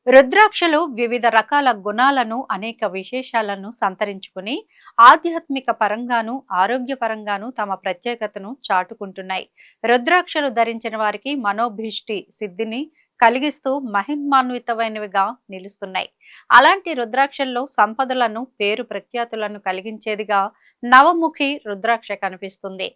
రుద్రాక్షలు వివిధ రకాల గుణాలను అనేక విశేషాలను సంతరించుకుని ఆధ్యాత్మిక పరంగాను ఆరోగ్యపరంగాను తమ ప్రత్యేకతను చాటుకుంటున్నాయి. రుద్రాక్షలు ధరించిన వారికి మనోభీష్టి సిద్ధిని కలిగిస్తూ మహిమాన్వితమైనవిగా నిలుస్తున్నాయి. అలాంటి రుద్రాక్షల్లో సంపదలను పేరు ప్రఖ్యాతులను కలిగించేదిగా నవముఖి రుద్రాక్ష కనిపిస్తుంది.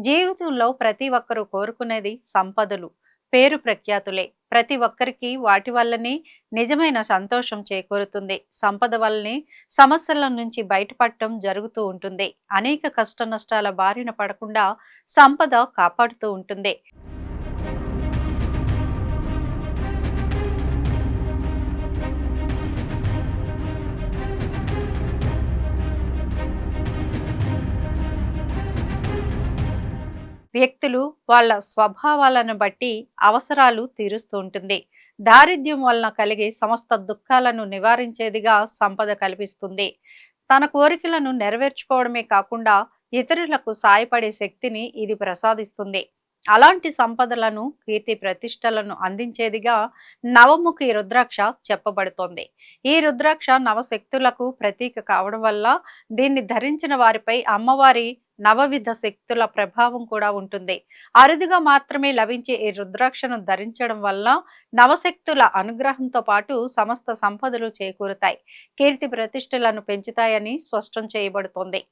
జీవితంలో ప్రతి ఒక్కరూ కోరుకునేది సంపదలు, పేరు ప్రఖ్యాతులే. ప్రతి ఒక్కరికి వాటి వల్లనే నిజమైన సంతోషం చేకూరుతుంది. సంపద వల్లనే సమస్యల నుంచి బయటపడటం జరుగుతూ ఉంటుంది. అనేక కష్ట నష్టాల బారిన పడకుండా సంపద కాపాడుతూ ఉంటుంది. వ్యక్తులు వాళ్ళ స్వభావాలను బట్టి అవసరాలు తీరుస్తూ ఉంటుంది. దారిద్ర్యం వలన కలిగే సమస్త దుఃఖాలను నివారించేదిగా సంపద కల్పిస్తుంది. తన కోరికలను నెరవేర్చుకోవడమే కాకుండా ఇతరులకు సాయపడే శక్తిని ఇది ప్రసాదిస్తుంది. అలాంటి సంపదలను, కీర్తి ప్రతిష్టలను అందించేదిగా నవముఖి రుద్రాక్ష చెప్పబడుతోంది. ఈ రుద్రాక్ష నవశక్తులకు ప్రతీక కావడం వల్ల దీన్ని ధరించిన వారిపై అమ్మవారి నవవిధ శక్తుల ప్రభావం కూడా ఉంటుంది. అరుదుగా మాత్రమే లభించే ఈ రుద్రాక్షను ధరించడం వల్ల నవశక్తుల అనుగ్రహంతో పాటు సమస్త సంపదలు చేకూరుతాయి, కీర్తి ప్రతిష్టలను పెంచుతాయని స్పష్టం చేయబడుతోంది.